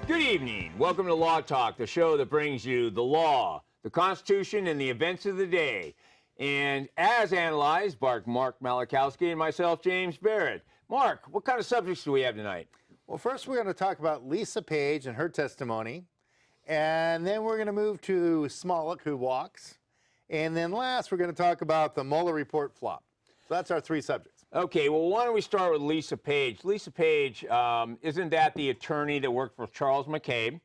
Good evening. Welcome to Law Talk, the show that brings you the law, the Constitution, and the events of the day. And as analyzed by Mark Malachowski and myself, James Barrett. Mark, what kind of subjects do we have tonight? Well, first we're going to talk about Lisa Page and her testimony. And then we're going to move to Smollet, who walks. And then last, we're going to talk about the Mueller Report flop. So that's our three subjects. Okay, well, why don't we start with Lisa Page? Lisa Page, isn't that the attorney that worked for Charles McCabe?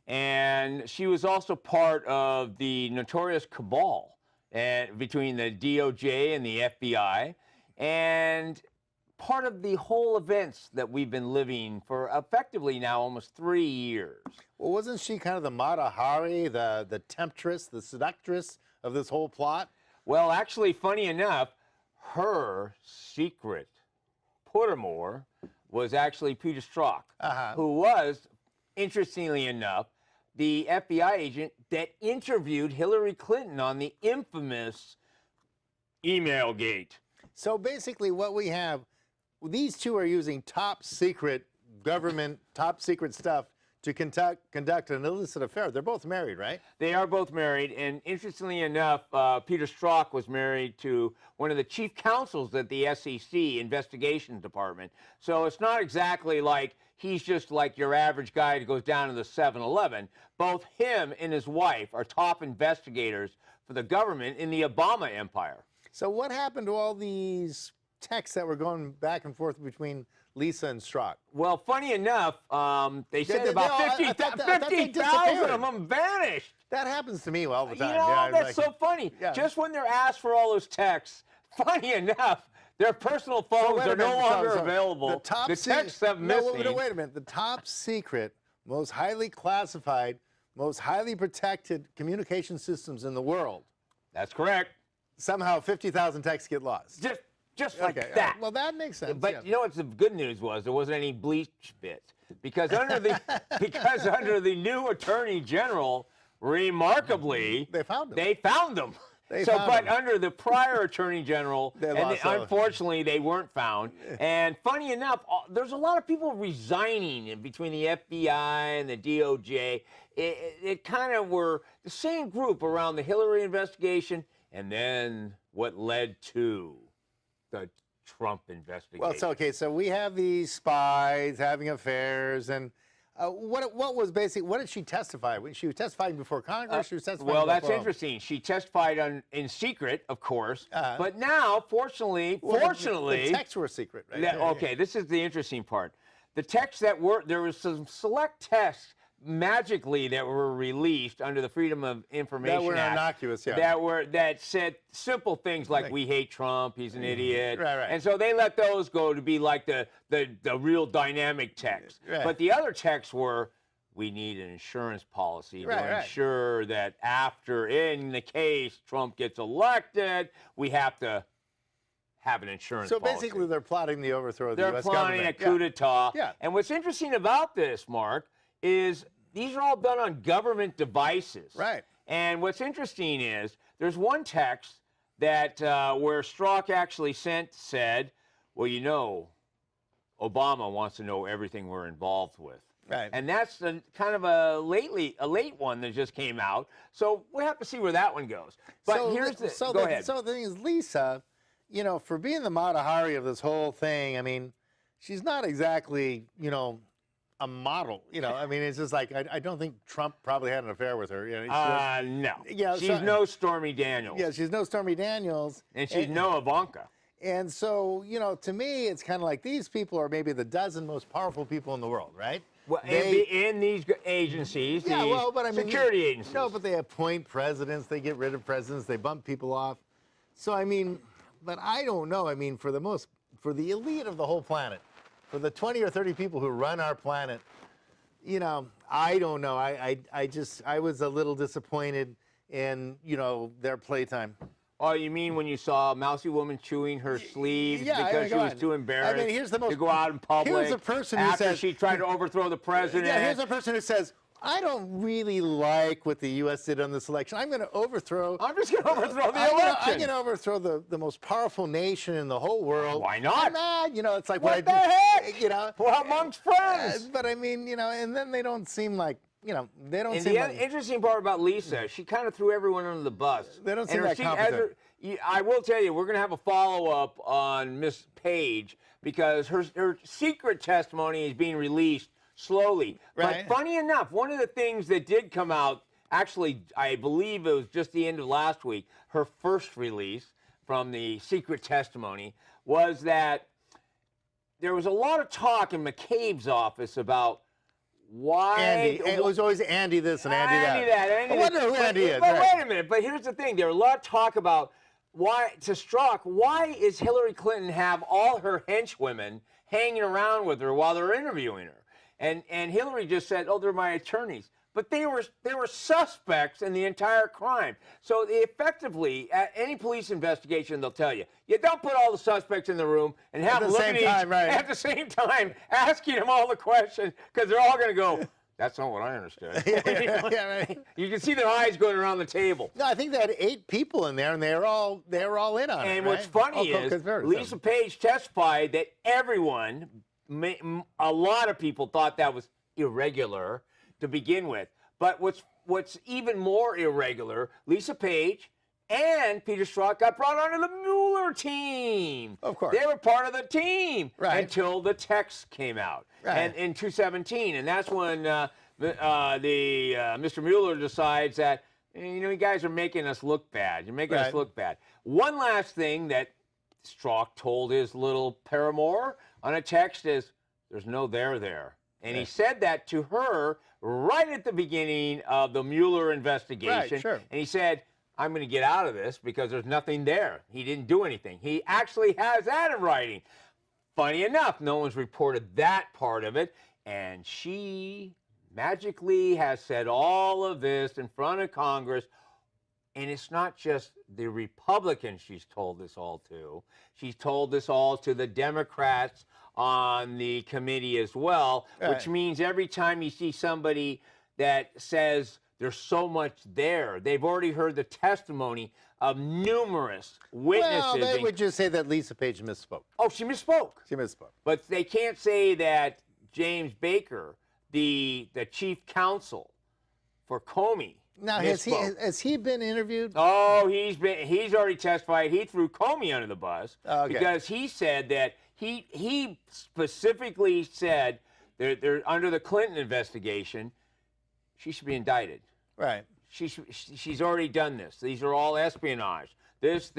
And she was also part of the notorious cabal between the DOJ and the FBI, and part of the whole events that we've been living for effectively now almost 3 years. Well, wasn't she kind of the Mata Hari, the temptress, the seductress of this whole plot? Well, actually, funny enough, her secret paramour was actually Peter Strzok, who was, interestingly enough, the FBI agent that interviewed Hillary Clinton on the infamous email gate. So basically what we have, these two are using top secret government, top secret stuff to conduct an illicit affair. They're both married, right? They are both married, and interestingly enough, Peter Strzok was married to one of the chief counsels at the SEC Investigations Department. So it's not exactly like he's just like your average guy that goes down to the 7-Eleven. Both him and his wife are top investigators for the government in the Obama empire. So what happened to all these texts that were going back and forth between Lisa and Strzok? Well, funny enough, they said about 50,000 of them vanished. That happens to me all the time. You know, that's so funny. Yeah. Just when they're asked for all those texts, funny enough, their personal phones are no longer available. The texts have missing. No, wait a minute. The top secret, most highly classified, most highly protected communication systems in the world. That's correct. Somehow 50,000 texts get lost. Just like that. Well, that makes sense. But you know what the good news was? There wasn't any bleach bits. Because under the new Attorney General, remarkably, they found them. They found them. But under the prior Attorney General, unfortunately, they weren't found. And funny enough, there's a lot of people resigning between the FBI and the DOJ. It kind of were the same group around the Hillary investigation, and then what led to the Trump investigation. Well, it's okay. So we have these spies having affairs, and what did she testify? She was testifying before Congress. She was testifying. Well, that's interesting. She testified in secret, of course. But now, fortunately, the texts were secret, right? Okay, this is the interesting part. The texts there was some select texts magically that were released under the Freedom of Information Act. That were innocuous, yeah. That said simple things like "we hate Trump, he's an idiot," right. And so they let those go to be like the real dynamic text. Right. But the other texts were, "we need an insurance policy to ensure that after, in the case Trump gets elected, we have to have an insurance policy." So basically, they're plotting the overthrow of the U.S. government. They're plotting a coup d'etat. Yeah. And what's interesting about this, Mark, is these are all done on government devices. Right. And what's interesting is there's one text that where Strzok actually said, well, you know, Obama wants to know everything we're involved with. Right. And that's kind of a late one that just came out. So we'll have to see where that one goes. But go ahead. So the thing is, Lisa, you know, for being the Mata Hari of this whole thing, I mean, she's not exactly, you know, a model, you know. I mean, it's just like I don't think Trump probably had an affair with her. You know, no. Yeah, she's no Stormy Daniels. Yeah, she's no Stormy Daniels. And she's no Ivanka. And so, you know, to me, it's kind of like these people are maybe the dozen most powerful people in the world, right? Well, in these agencies, security agencies. No, but they appoint presidents, they get rid of presidents, they bump people off. So, I mean, but I don't know. I mean, for the elite of the whole planet, for the 20 or 30 people who run our planet, you know, I don't know. I was a little disappointed in their playtime. Oh, you mean when you saw a mousy woman chewing her sleeves because she was too embarrassed here's the most, to go out in public here's a person who after says, she tried to overthrow the president? Yeah, here's a person who says, I don't really like what the U.S. did on this election. I'm going to overthrow. I'm just going to overthrow the election. I'm going to overthrow the most powerful nation in the whole world. Why not? I'm mad. It's like what the heck? Well, amongst friends. But I mean, and then they don't seem like. They don't and seem the like. Interesting part about Lisa, she kind of threw everyone under the bus. They don't seem that competent. I will tell you, we're going to have a follow-up on Miss Page because her secret testimony is being released slowly. Right. But funny enough, one of the things that did come out, actually, I believe it was just the end of last week, her first release from the secret testimony was that there was a lot of talk in McCabe's office about why Andy. It was always Andy this and Andy that. Andy I wonder who Andy is. But wait a minute. But here's the thing. There was a lot of talk about why is Hillary Clinton have all her henchwomen hanging around with her while they're interviewing her? And Hillary just said, oh, they're my attorneys. But they were suspects in the entire crime. So effectively, at any police investigation, they'll tell you don't put all the suspects in the room and have them look at at the same time, asking them all the questions, because they're all going to go, that's not what I understood. Yeah, right. You can see their eyes going around the table. No, I think they had 8 people in there, and they were all in on it. And what's funny is Lisa Page testified that everyone, a lot of people thought that was irregular to begin with. But what's even more irregular, Lisa Page and Peter Strzok got brought onto the Mueller team. Of course. They were part of the team until the text came out and in 2017. And that's when Mr. Mueller decides that, you guys are making us look bad. You're making us look bad. One last thing that Strzok told his little paramour on a text is, there's no there. And he said that to her right at the beginning of the Mueller investigation. Right, sure. And he said, I'm going to get out of this because there's nothing there. He didn't do anything. He actually has that in writing. Funny enough, no one's reported that part of it. And she magically has said all of this in front of Congress. And it's not just the Republicans she's told this all to. She's told this all to the Democrats on the committee as well, which means every time you see somebody that says there's so much there, they've already heard the testimony of numerous witnesses. Well, they would just say that Lisa Page misspoke. Oh, she misspoke. She misspoke. But they can't say that James Baker, the chief counsel for Comey, now has he been interviewed? Oh, he's already testified. He threw Comey under the bus because he said that he specifically said they're under the Clinton investigation. She should be indicted. Right. She's already done this. These are all espionage. This,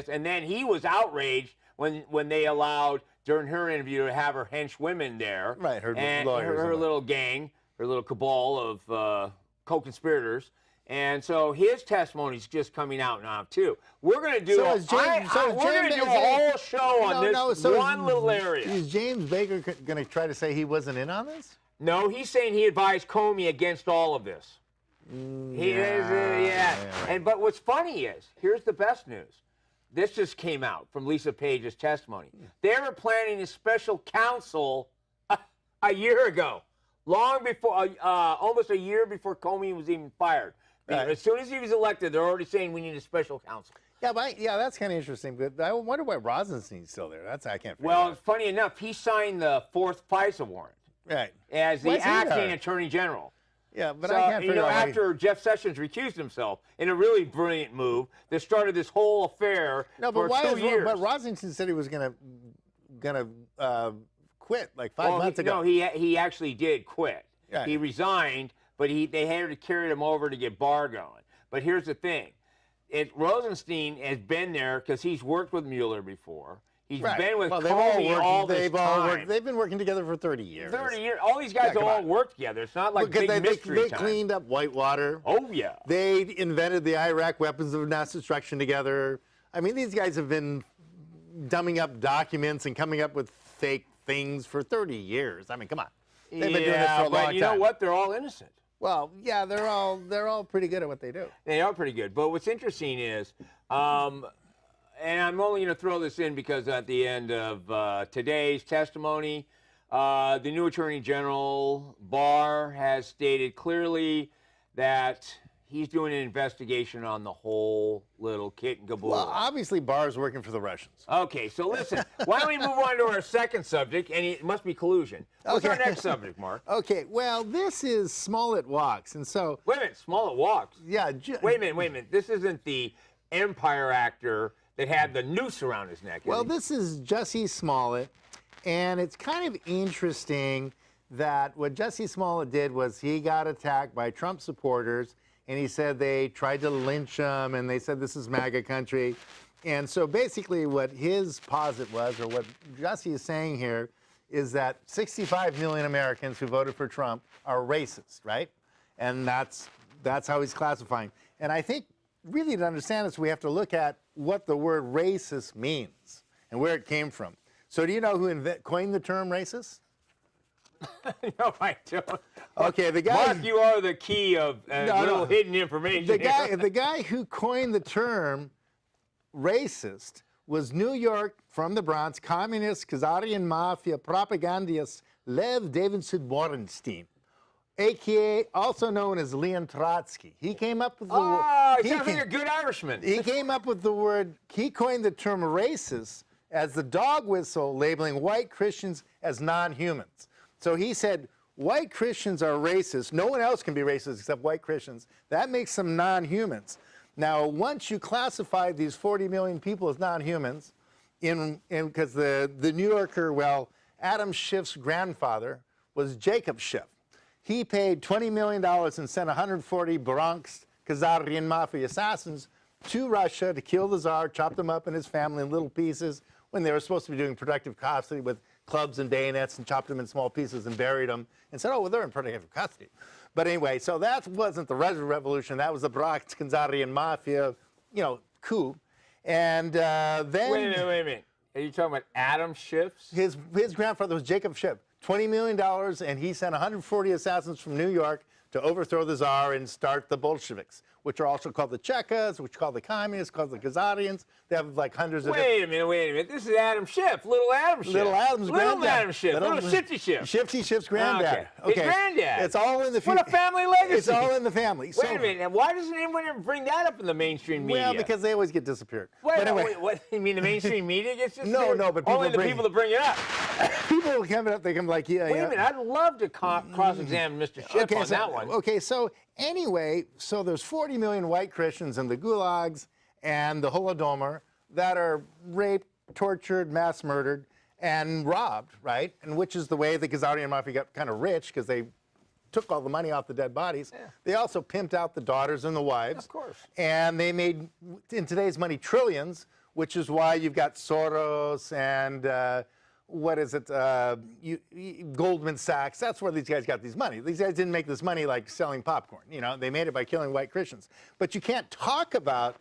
and then he was outraged when they allowed during her interview to have her henchwomen there. Right. Her and lawyers. Her little gang, her little cabal of co-conspirators. And so his testimony is just coming out now too. We're going to do a whole show on this one little area. Is James Baker going to try to say he wasn't in on this? No, he's saying he advised Comey against all of this. But what's funny is, here's the best news. This just came out from Lisa Page's testimony. They were planning a special counsel a year ago, long before, almost a year before Comey was even fired. Right. As soon as he was elected, they're already saying we need a special counsel. Yeah, that's kind of interesting. But I wonder why Rosenstein's still there. I can't figure Well, out. funny enough, he signed the 4th FISA warrant. Right. As the acting attorney general. Yeah, but so, I can't figure out after Jeff Sessions recused himself in a really brilliant move that started this whole affair for 2 years. But Rosenstein said he was gonna quit like 5 months ago. No, he actually did quit. Right. He resigned, but they had to carry him over to get Barr going. But here's the thing. Rosenstein has been there because he's worked with Mueller before. He's been with Comey all this time. They've been working together for 30 years. 30 years. All these guys all work together. It's not like big mystery time. They cleaned up Whitewater. Oh, yeah. They invented the Iraq weapons of mass destruction together. I mean, these guys have been dumbing up documents and coming up with fake things for 30 years. I mean, come on. They've been doing this for a long time. But you know what? They're all innocent. Well, yeah, they're all pretty good at what they do. They are pretty good. But what's interesting is, and I'm only going to throw this in because at the end of today's testimony, the new Attorney General Barr has stated clearly that he's doing an investigation on the whole little kit and caboodle. Well, obviously, Barr's working for the Russians. Okay, so listen, why don't we move on to our second subject, and it must be collusion. What's our next subject, Mark? Okay, well, this is Smollet Walks, and so... Wait a minute, Smollet Walks? Yeah. Wait a minute. This isn't the Empire actor that had the noose around his neck, Well, this is Jussie Smollett, and it's kind of interesting that what Jussie Smollett did was he got attacked by Trump supporters, and he said they tried to lynch him, and they said this is MAGA country. And so basically what his posit was, or what Jussie is saying here, is that 65 million Americans who voted for Trump are racist, right? And that's how he's classifying. And I think really to understand this, we have to look at what the word racist means and where it came from. So do you know who coined the term racist? No, I don't. Okay, the guy. Mark, you are the key of little hidden information. The guy who coined the term racist was New York, from the Bronx, communist Khazarian mafia propagandist Lev Davidson Borenstein, a.k.a. also known as Leon Trotsky. He came up with the word. Oh, he sounds like a good Irishman. He came up with the word. He coined the term racist as the dog whistle labeling white Christians as non-humans. So he said, white Christians are racist. No one else can be racist except white Christians. That makes them non-humans. Now, once you classify these 40 million people as non-humans, because the New Yorker, well, Adam Schiff's grandfather was Jacob Schiff. He paid $20 million and sent 140 Bronx Khazarian mafia assassins to Russia to kill the Tsar, chop them up and his family in little pieces when they were supposed to be doing productive custody with clubs and bayonets, and chopped them in small pieces and buried them and said, oh, well, they're in productive custody. But anyway, so that wasn't the Russian Revolution. That was the Bronx Khazarian mafia, coup. And then... Wait a minute. Are you talking about Adam Schiff's? His grandfather was Jacob Schiff. $20 million, and he sent 140 assassins from New York to overthrow the Tsar and start the Bolsheviks, which are also called the Chekas, which are called the Communists, called the Khazarians. They have like hundreds of... Wait a minute. This is Adam Schiff, little Adam Schiff. Little Adam's granddad. Little Adam Schiff, little Shifty Schiff. Shifty Schiff's granddad. Okay. His granddad. It's all in the... What a family legacy. It's all in the family. Wait a minute. Now, why doesn't anyone ever bring that up in the mainstream media? Well, because they always get disappeared. Wait, what? You mean the mainstream media gets disappeared? No, but people only the people that bring it up. People will come up, they come like, yeah. Wait a minute. I'd love to cross-examine Mr. Schiff on that one. Okay, so anyway, so there's 40 million white Christians in the gulags and the Holodomor that are raped, tortured, mass murdered, and robbed, right? And which is the way the Khazarian mafia got kind of rich, because they took all the money off the dead bodies. Yeah. They also pimped out the daughters and the wives. Of course. And they made, in today's money, trillions, which is why you've got Soros and Goldman Sachs. That's where these guys got these money. These guys didn't make this money like selling popcorn. They made it by killing white Christians. But you can't talk about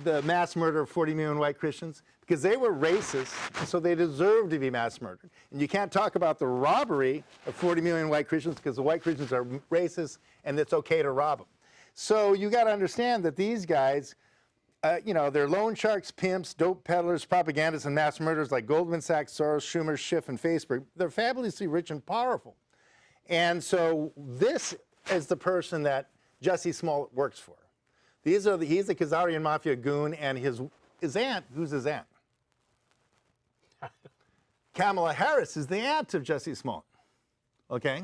the mass murder of 40 million white Christians because they were racist, so they deserve to be mass murdered. And you can't talk about the robbery of 40 million white Christians because the white Christians are racist and it's okay to rob them. So you got to understand that these guys, they're loan sharks, pimps, dope peddlers, propagandists, and mass murderers like Goldman Sachs, Soros, Schumer, Schiff, and Facebook. They're fabulously rich and powerful. And so this is the person that Jussie Smollett works for. He's a Khazarian mafia goon, and his aunt, who's his aunt? Kamala Harris is the aunt of Jussie Smollett. Okay?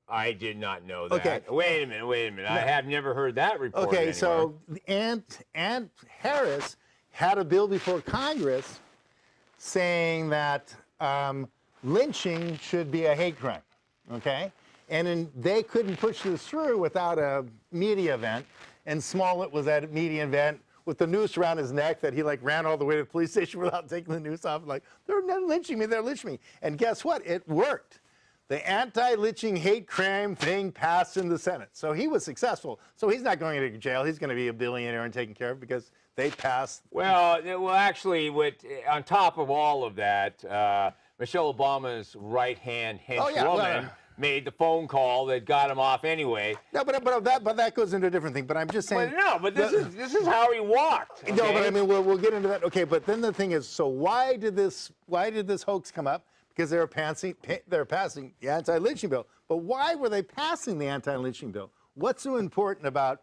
I did not know that. Okay. Wait a minute. No. I have never heard that report. Okay, anywhere. so Aunt Harris had a bill before Congress saying that lynching should be a hate crime. Okay? And they couldn't push this through without a media event. And Smollett was at a media event with the noose around his neck that he ran all the way to the police station without taking the noose off. They're lynching me, they're lynching me. And guess what? It worked. The anti-lynching hate crime thing passed in the Senate. So he was successful. So he's not going to jail. He's going to be a billionaire and taken care of because they passed. Well, actually, on top of all of that, Michelle Obama's right-hand henchwoman, made the phone call that got him off anyway. No, but that goes into a different thing. But I'm just saying. But this is how he walked. Okay? No, but I mean we'll get into that. Okay, but then the thing is, so why did this hoax come up? Because they were passing the anti-lynching bill. But why were they passing the anti-lynching bill? What's so important about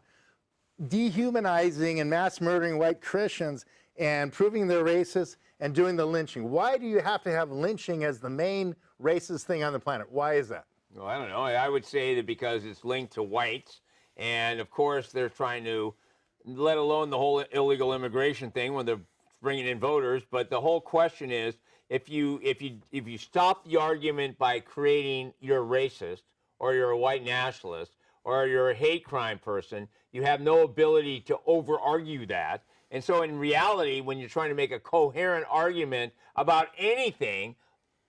dehumanizing and mass murdering white Christians and proving they're racist and doing the lynching? Why do you have to have lynching as the main racist thing on the planet? Why is that? Well, I don't know. I would say that because it's linked to whites, and of course they're trying to, let alone the whole illegal immigration thing when they're bringing in voters. But the whole question is, if you stop the argument by creating you're racist or you're a white nationalist or you're a hate crime person, you have no ability to over-argue that. And so in reality, when you're trying to make a coherent argument about anything,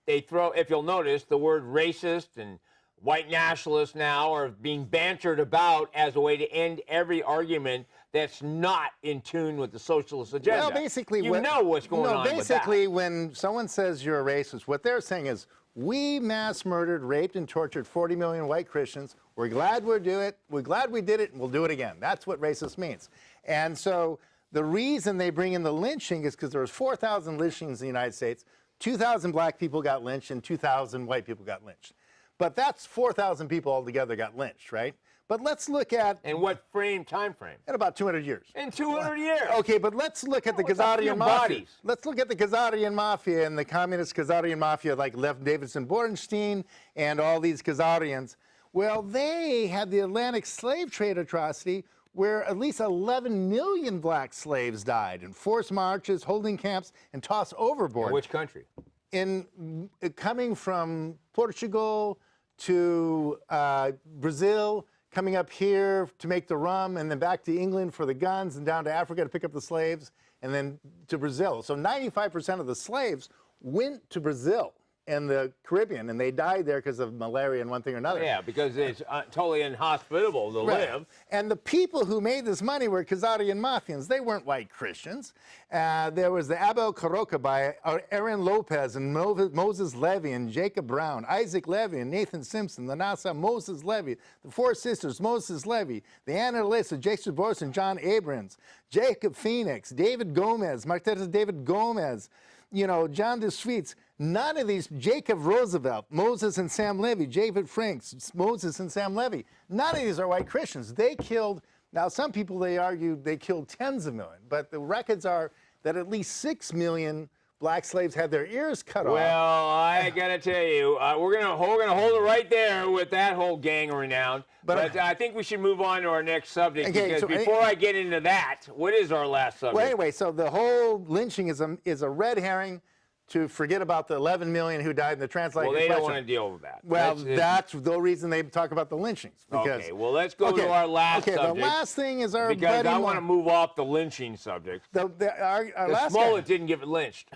they throw, if you'll notice, the word racist and white nationalists now are being bantered about as a way to end every argument that's not in tune with the socialist agenda. Well, basically, you know what's going on with that. Basically, when someone says you're a racist, what they're saying is, we mass murdered, raped, and tortured 40 million white Christians. We're glad we do it. We're glad we did it, and we'll do it again. That's what racist means. And so the reason they bring in the lynching is because there was 4,000 lynchings in the United States. 2,000 black people got lynched, and 2,000 white people got lynched. But that's 4,000 people altogether got lynched, right? But let's look at... In what time frame? In about 200 years. In 200 years. Okay, but let's look at the Khazarian Mafia. Let's look at the Khazarian Mafia and the communist Khazarian Mafia like Lev Davidson Borenstein and all these Khazarians. Well, they had the Atlantic slave trade atrocity where at least 11 million black slaves died in forced marches, holding camps, and tossed overboard. In which country? Coming from Portugal to Brazil, coming up here to make the rum, and then back to England for the guns, and down to Africa to pick up the slaves, and then to Brazil. So 95% of the slaves went to Brazil and the Caribbean, and they died there because of malaria and one thing or another. Yeah, because it's totally inhospitable to live. And the people who made this money were Khazarian Mafians. They weren't white Christians. There was the Abel Caroca by Aaron Lopez and Moses Levy and Jacob Brown, Isaac Levy and Nathan Simpson, the NASA Moses Levy, the Four Sisters, Moses Levy, the Anna Alyssa, Jason Boyce and John Abrams, Jacob Phoenix, David Gomez, Martez David Gomez, you know, John DeSweets. None of these, Jacob Roosevelt, Moses and Sam Levy, David Franks, Moses and Sam Levy, none of these are white Christians. They killed, now some people, they argue they killed tens of millions, but the records are that at least 6 million black slaves had their ears cut off. Well, I gotta tell you, we're gonna hold it right there with that whole gang renown. But I think we should move on to our next subject, because before I get into that, what is our last subject? Well, anyway, so the whole lynching is a red herring to forget about the 11 million who died in the translation. Well, they don't want to deal with that. Well, that's the reason they talk about the lynchings. Because, okay, well, let's go to our last subject. Okay, the last thing is our because I want to move off the lynching subject. Our last Smollett didn't get lynched.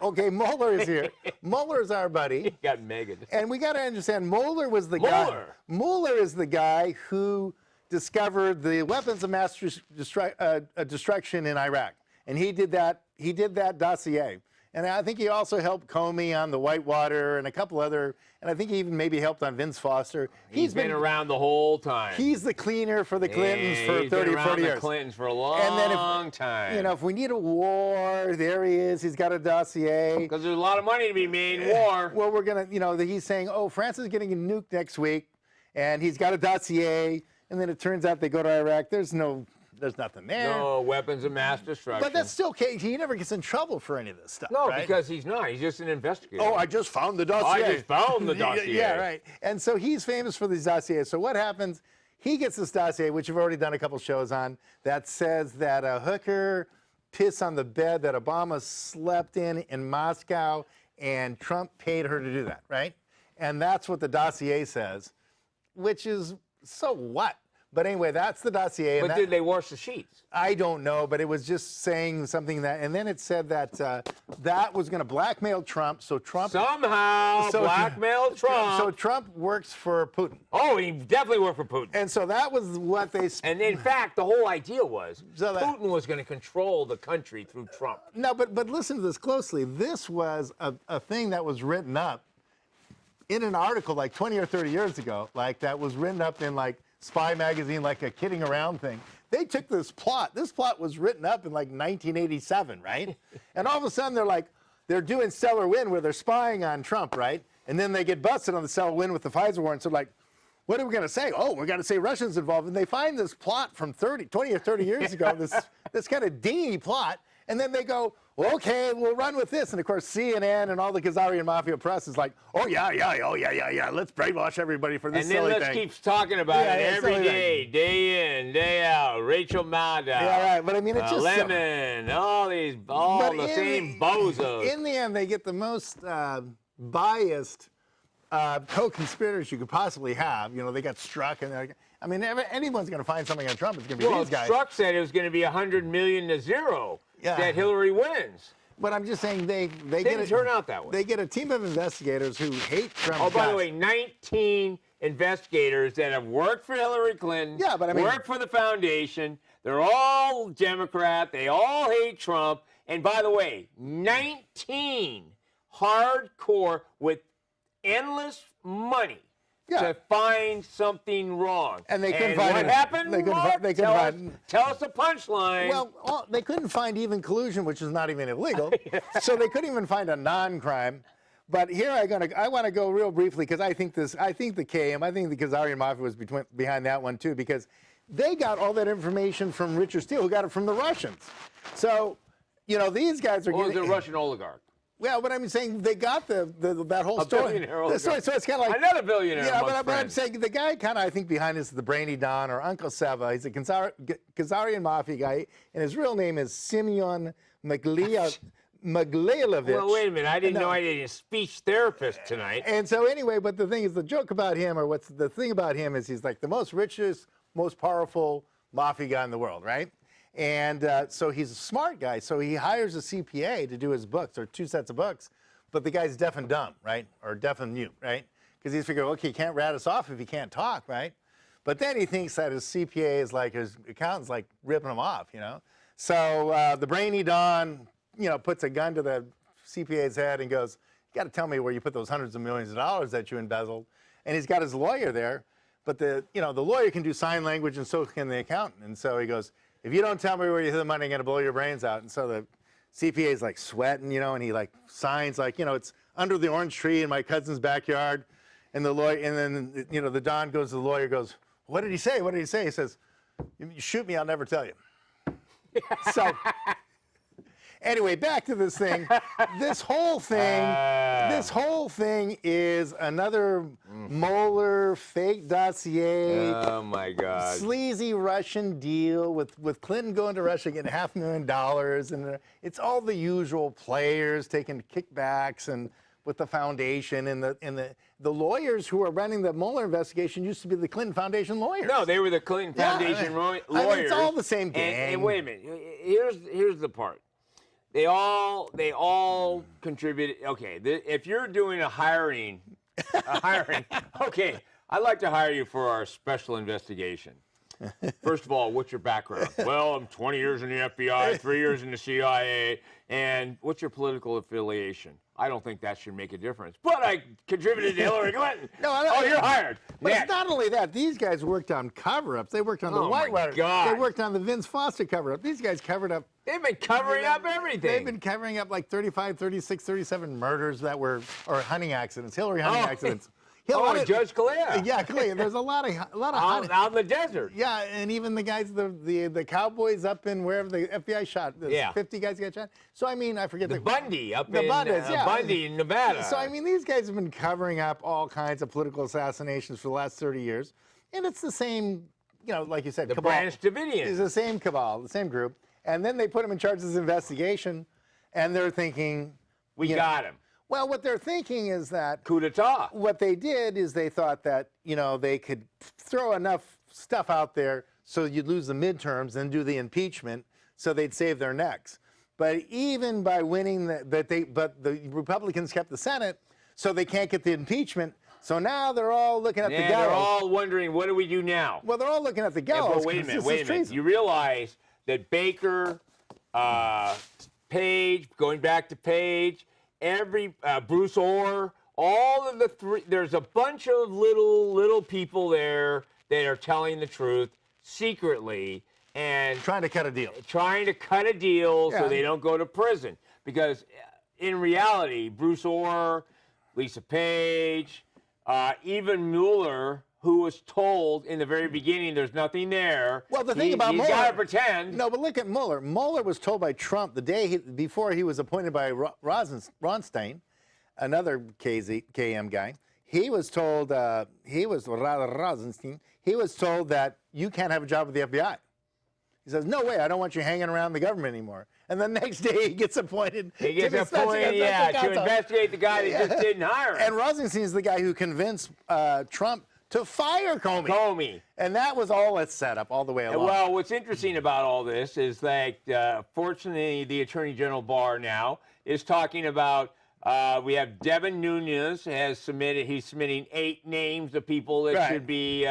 Okay, Mueller is here. Mueller is our buddy. He got megged. And we got to understand, Mueller was the guy. Mueller is the guy who discovered the weapons of mass destruction in Iraq, and he did that dossier. And I think he also helped Comey on the Whitewater and a couple other, and I think he even maybe helped on Vince Foster. He's been around the whole time. He's the cleaner for the Clintons for 30 or 40 years. He's been around the Clintons for a long time. You know, if we need a war, there he is. He's got a dossier. Because there's a lot of money to be made in war. Well, we're going to, you know, he's saying, oh, France is getting a nuke next week, and he's got a dossier, and then it turns out they go to Iraq. There's nothing there. No weapons of mass destruction. But that's still okay. He never gets in trouble for any of this stuff. No, right? because he's not. He's just an investigator. Oh, I just found the dossier. I just found the dossier. Yeah, right. And so he's famous for these dossiers. So what happens? He gets this dossier, which you've already done a couple shows on, that says that a hooker pissed on the bed that Obama slept in Moscow, and Trump paid her to do that, right? And that's what the dossier says, which is, so what? But anyway, that's the dossier. But did they wash the sheets? I don't know, but it was just saying something that, and then it said that that was going to blackmail Trump. So Trump somehow blackmailed Trump. So Trump works for Putin. Oh, he definitely worked for Putin. And so that was what they. And in fact, the whole idea was Putin was going to control the country through Trump. No, but listen to this closely. This was a thing that was written up in an article like 20 or 30 years ago, like that was written up in like Spy magazine, like a kidding around thing. They took this plot. This plot was written up in like 1987, right? And all of a sudden they're doing Stellar Wind where they're spying on Trump, right? And then they get busted on the Stellar Wind with the FISA warrant. So like, what are we going to say? Oh, we're going to say Russians involved. And they find this plot from 20 or 30 years ago, this kind of dingy plot. And then they go, well, okay, we'll run with this. And of course, CNN and all the Khazarian mafia press is like, oh yeah, let's brainwash everybody for this silly thing. And then let's keep talking about it every day, day in, day out. Rachel Maddow. Yeah, right. But I mean, it's just Lemon, all the same bozos. In the end, they get the most biased co-conspirators you could possibly have. You know, they got Strzok, and I mean, anyone's going to find something on Trump. It's going to be these guys. Strzok said it was going to be 100 million to 0 that Hillary wins. But I'm just saying they didn't turn out that way. They get a team of investigators who hate Trump. Oh, by the way, 19 investigators that have worked for Hillary Clinton. Yeah, but I mean, worked for the foundation. They're all Democrat. They all hate Trump. And by the way, 19 hardcore with endless money to find something wrong. And they couldn't find what happened? Tell us the punchline. Well, they couldn't find even collusion, which is not even illegal. So they couldn't even find a non-crime. But here I want to go real briefly because I think the Khazarian mafia was behind that one too, because they got all that information from Richard Steele, who got it from the Russians. So, you know, these guys are getting... Well, the Russian oligarch. Well, but I'm saying they got that whole story. So it's kind of like another billionaire. Yeah, but I'm saying the guy kind of I think behind this is the brainy Don or Uncle Seva. He's a Khazarian mafia guy, and his real name is Simeon Maglailovich. Well, wait a minute. I didn't know I needed a speech therapist tonight. And so anyway, but the thing is, the joke about him, or what's the thing about him, is he's like the most richest, most powerful mafia guy in the world, right? And so he's a smart guy. So he hires a CPA to do his books, or 2 sets of books. But the guy's deaf and dumb, right? Or deaf and mute, right? Because he's figuring, okay, he can't rat us off if he can't talk, right? But then he thinks that his CPA is like, his accountant's like ripping him off, you know? So the brainy Don, you know, puts a gun to the CPA's head and goes, you got to tell me where you put those hundreds of millions of dollars that you embezzled. And he's got his lawyer there. But the lawyer can do sign language, and so can the accountant. And so he goes, if you don't tell me where you hid the money, I'm going to blow your brains out. And so the CPA is like sweating, you know, and he like signs like, you know, it's under the orange tree in my cousin's backyard. And the lawyer, and then, you know, the Don goes to the lawyer, goes, what did he say? What did he say? He says, you shoot me, I'll never tell you. So anyway, back to this thing. This whole thing is another Mueller fake dossier. Oh my God! Sleazy Russian deal with Clinton going to Russia getting $500,000, and it's all the usual players taking kickbacks and with the foundation and the lawyers who are running the Mueller investigation used to be the Clinton Foundation lawyers. No, they were the Clinton Foundation lawyers. I mean, it's all the same gang. And wait a minute. Here's the part. They all contributed. Okay, if you're doing a hiring, okay, I'd like to hire you for our special investigation. First of all, what's your background? Well, I'm 20 years in the FBI, 3 years in the CIA, and what's your political affiliation? I don't think that should make a difference. But I contributed to Hillary Clinton. You're hired. But it's not only that. These guys worked on cover-ups. They worked on the Whitewater. They worked on the Vince Foster cover-up. These guys covered up. They've been covering up everything. They've been covering up like 35, 36, 37 murders that were, or hunting accidents, Hillary hunting accidents. Judge Kalea. Yeah, Kalea. There's a lot of out in the desert. Yeah, and even the guys, the cowboys up in wherever the FBI shot. 50 guys got shot. So I mean, I forget the Bundy up in Bundy in Nevada. So I mean, these guys have been covering up all kinds of political assassinations for the last 30 years, and it's the same, you know, like you said, the cabal. Branch Davidians. It's the same cabal, the same group, and then they put them in charge of this investigation, and they're thinking, we got him. Well, what they're thinking is that coup d'etat. What they did is they thought that, you know, they could throw enough stuff out there so you'd lose the midterms and do the impeachment so they'd save their necks. But even by winning but the Republicans kept the Senate, so they can't get the impeachment. So now they're all looking at the gallows. They're all wondering, what do we do now? Well, they're all looking at the gallows. But wait a minute. You realize that Baker, Page, going back to Page, every Bruce Orr, all of the three, there's a bunch of little people there that are telling the truth secretly and Trying to cut a deal. So Yeah. they don't go to prison. Because in reality, Bruce Orr, Lisa Page, even Mueller, who was told in the very beginning there's nothing there. Well, the thing about he's Mueller, got to pretend. No, but look at Mueller. Mueller was told by Trump the day before he was appointed by Rosenstein, another KM guy. He was told Rosenstein. He was told that you can't have a job with the FBI. He says, "No way, I don't want you hanging around the government anymore." And the next day he gets appointed. He gets appointed, to investigate the guy that just didn't hire him. And Rosenstein is the guy who convinced Trump to fire Comey. And that was all a setup all the way along. Well, what's interesting about all this is that, fortunately, the Attorney General Barr now is talking about, we have Devin Nunes he's submitting 8 names of people that should be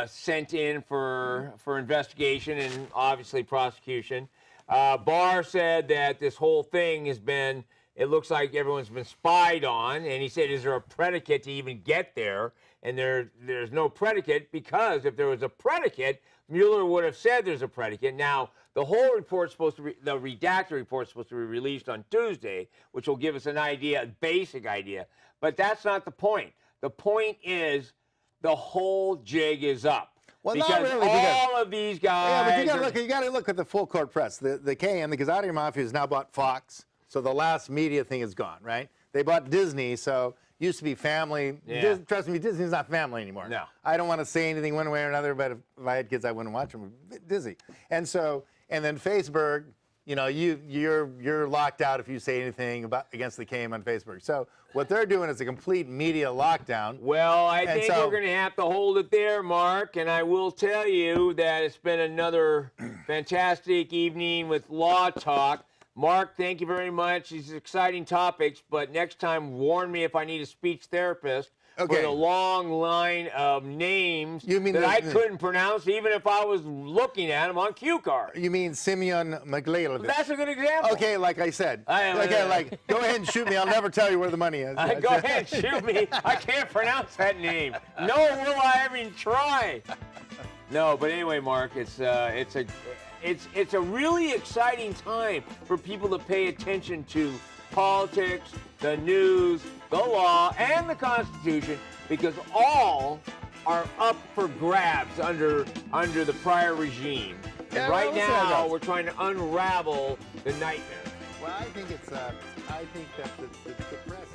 sent in for investigation and obviously prosecution. Barr said that this whole thing it looks like everyone's been spied on, and he said, is there a predicate to even get there? And there's no predicate, because if there was a predicate, Mueller would have said there's a predicate. Now, the whole report's the redacted report's supposed to be released on Tuesday, which will give us an idea, a basic idea. But that's not the point. The point is the whole jig is up. Well, because not really, all of these guys. Yeah, but you got to look at the full court press. The KM, the Gazzatti Mafia, has now bought Fox, so the last media thing is gone, right? They bought Disney, so used to be family. Yeah. Trust me, Disney's not family anymore. No. I don't want to say anything one way or another, but if I had kids, I wouldn't watch them. Disney, and then Facebook. You know, you're locked out if you say anything against the KM on Facebook. So what they're doing is a complete media lockdown. Well, I think we're going to have to hold it there, Mark. And I will tell you that it's been another fantastic evening with Law Talk. Mark, thank you very much. These are exciting topics, but next time warn me if I need a speech therapist. For the long line of names that I couldn't pronounce, even if I was looking at them on cue cards. You mean Simeon Maglalovich? That's a good example. Okay, like I said. Go ahead and shoot me. I'll never tell you where the money is. Go ahead, shoot me. I can't pronounce that name. Nor will I even try. No, but anyway, Mark, it's a really exciting time for people to pay attention to politics, the news, the law, and the Constitution, because all are up for grabs under the prior regime. And right now, we're trying to unravel the nightmare. Well, I think that the press